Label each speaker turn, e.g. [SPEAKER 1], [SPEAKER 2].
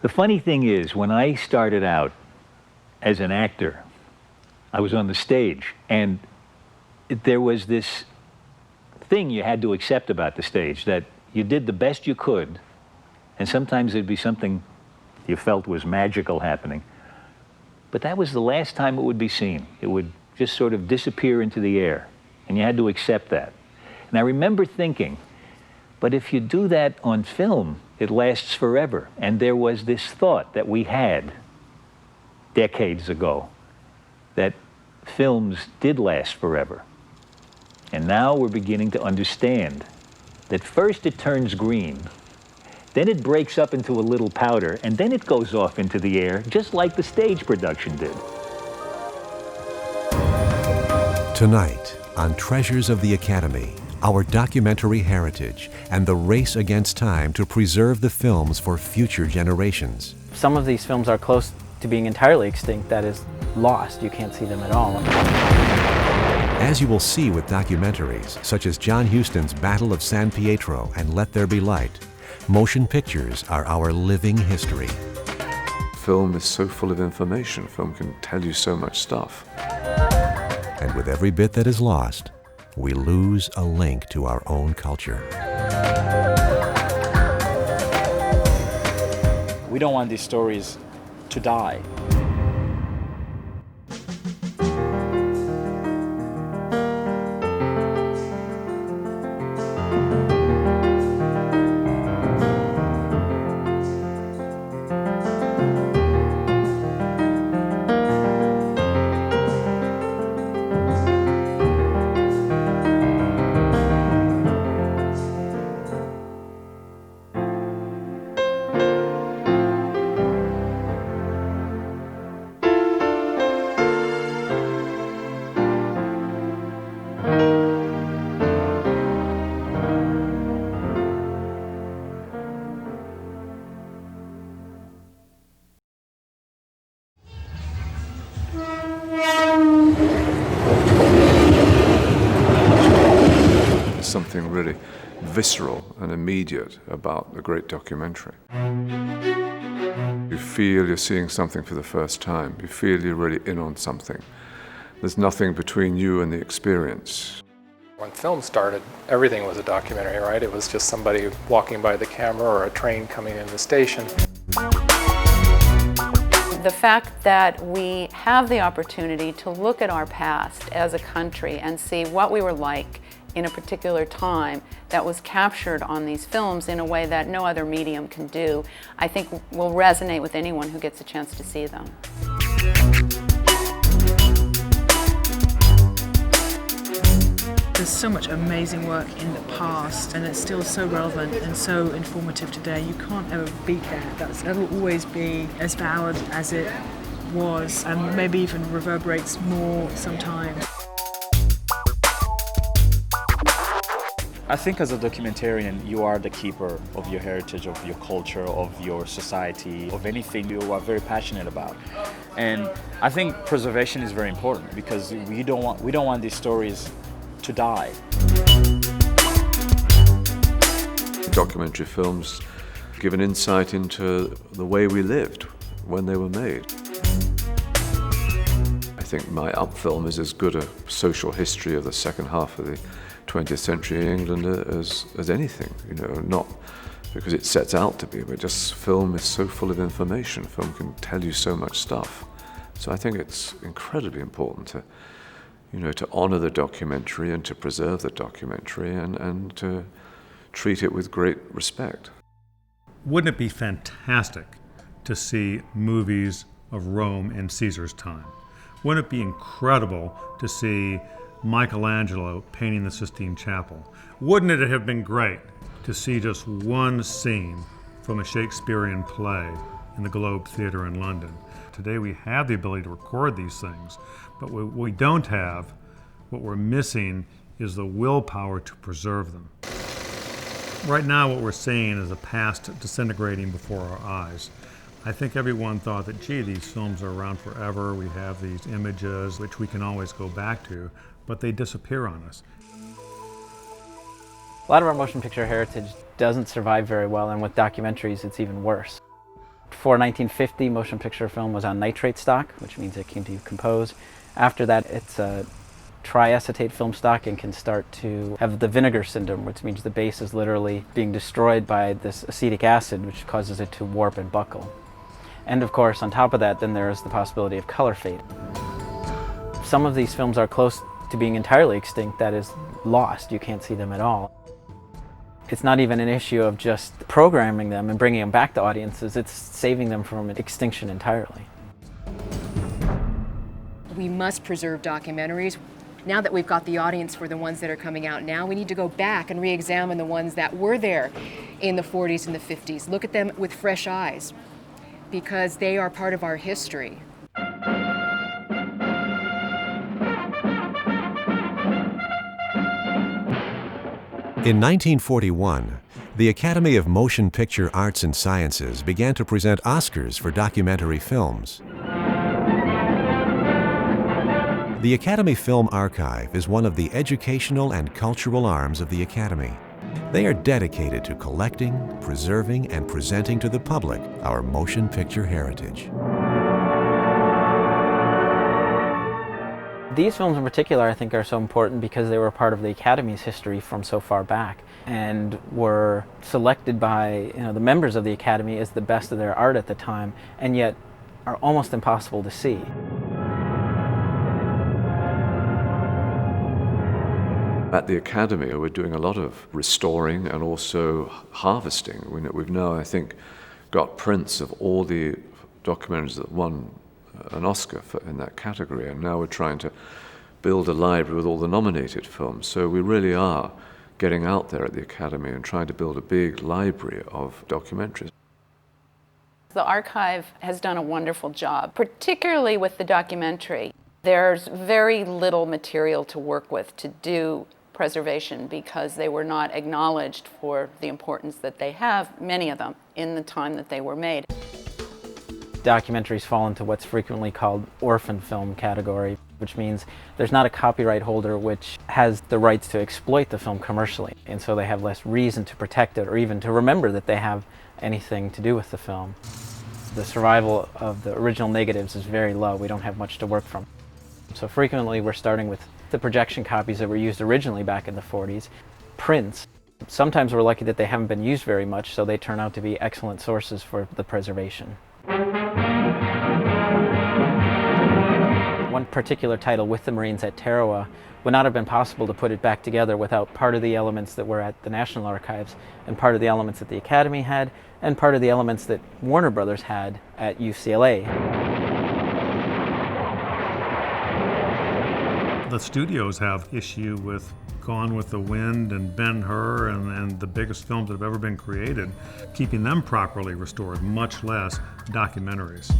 [SPEAKER 1] The funny thing is, when I started out as an actor, I was on the stage, and there was this thing you had to accept about the stage, that you did the best you could, and sometimes there'd be something you felt was magical happening. But that was the last time it would be seen. It would just sort of disappear into the air, and you had to accept that. And I remember thinking, but if you do that on film, it lasts forever. And there was this thought that we had decades ago, that films did last forever. And now we're beginning to understand that first it turns green, then it breaks up into a little powder, and then it goes off into the air, just like the stage production did.
[SPEAKER 2] Tonight, on Treasures of the Academy, our documentary heritage and the race against time to preserve the films for future generations.
[SPEAKER 3] Some of these films are close to being entirely extinct, that is, lost. You can't see them at all.
[SPEAKER 2] As you will see with documentaries such as John Huston's Battle of San Pietro and Let There Be Light, motion pictures are our living history.
[SPEAKER 4] Film is so full of information. Film can tell you so much stuff.
[SPEAKER 2] And with every bit that is lost, we lose a link to our own culture.
[SPEAKER 5] We don't want these stories to die.
[SPEAKER 4] Something really visceral and immediate about the great documentary. You feel you're seeing something for the first time. You feel you're really in on something. There's nothing between you and the experience.
[SPEAKER 6] When film started, everything was a documentary, right? It was just somebody walking by the camera or a train coming in the station.
[SPEAKER 7] The fact that we have the opportunity to look at our past as a country and see what we were like in a particular time that was captured on these films in a way that no other medium can do, I think will resonate with anyone who gets a chance to see them.
[SPEAKER 8] There's so much amazing work in the past, and it's still so relevant and so informative today. You can't ever beat that. That'll always be as valid as it was, and maybe even reverberates more sometimes.
[SPEAKER 5] I think as a documentarian, you are the keeper of your heritage, of your culture, of your society, of anything you are very passionate about. And I think preservation is very important because we don't want these stories to die.
[SPEAKER 4] Documentary films give an insight into the way we lived when they were made. I think My Up film is as good a social history of the second half of the 20th century England as anything, you know, not because it sets out to be, but just film is so full of information. Film can tell you so much stuff. So I think it's incredibly important to, you know, to honor the documentary and to preserve the documentary and to treat it with great respect.
[SPEAKER 9] Wouldn't it be fantastic to see movies of Rome in Caesar's time? Wouldn't it be incredible to see Michelangelo painting the Sistine Chapel? Wouldn't it have been great to see just one scene from a Shakespearean play in the Globe Theatre in London? Today we have the ability to record these things, but what we don't have, what we're missing, is the willpower to preserve them. Right now what we're seeing is a past disintegrating before our eyes. I think everyone thought that, gee, these films are around forever, we have these images which we can always go back to, but they disappear on us.
[SPEAKER 3] A lot of our motion picture heritage doesn't survive very well, and with documentaries it's even worse. before 1950, motion picture film was on nitrate stock, which means it can decompose. After that, it's a triacetate film stock and can start to have the vinegar syndrome, which means the base is literally being destroyed by this acetic acid, which causes it to warp and buckle. And of course, on top of that, then there is the possibility of color fade. Some of these films are close to being entirely extinct, that is, lost. You can't see them at all. It's not even an issue of just programming them and bringing them back to audiences, it's saving them from extinction entirely.
[SPEAKER 10] We must preserve documentaries. Now that we've got the audience for the ones that are coming out now, we need to go back and re-examine the ones that were there in the 40s and the 50s. Look at them with fresh eyes, because they are part of our history.
[SPEAKER 2] In 1941, the Academy of Motion Picture Arts and Sciences began to present Oscars for documentary films. The Academy Film Archive is one of the educational and cultural arms of the Academy. They are dedicated to collecting, preserving, and presenting to the public our motion picture heritage.
[SPEAKER 3] These films in particular, I think, are so important because they were part of the Academy's history from so far back and were selected by the members of the Academy as the best of their art at the time, and yet are almost impossible to see.
[SPEAKER 4] At the Academy, we're doing a lot of restoring and also harvesting. We've now, I think, got prints of all the documentaries that won an Oscar in that category, and now we're trying to build a library with all the nominated films. So we really are getting out there at the Academy and trying to build a big library of documentaries.
[SPEAKER 7] The archive has done a wonderful job, particularly with the documentary. There's very little material to work with to do preservation because they were not acknowledged for the importance that they have, many of them, in the time that they were made.
[SPEAKER 3] Documentaries fall into what's frequently called orphan film category, which means there's not a copyright holder which has the rights to exploit the film commercially, and so they have less reason to protect it or even to remember that they have anything to do with the film. The survival of the original negatives is very low. We don't have much to work from. So frequently we're starting with the projection copies that were used originally back in the 40s, prints. Sometimes we're lucky that they haven't been used very much, so they turn out to be excellent sources for the preservation. One particular title, With the Marines at Tarawa, would not have been possible to put it back together without part of the elements that were at the National Archives, and part of the elements that the Academy had, and part of the elements that Warner Brothers had at UCLA.
[SPEAKER 9] The studios have issue with Gone with the Wind and Ben-Hur and the biggest films that have ever been created, keeping them properly restored, much less documentaries.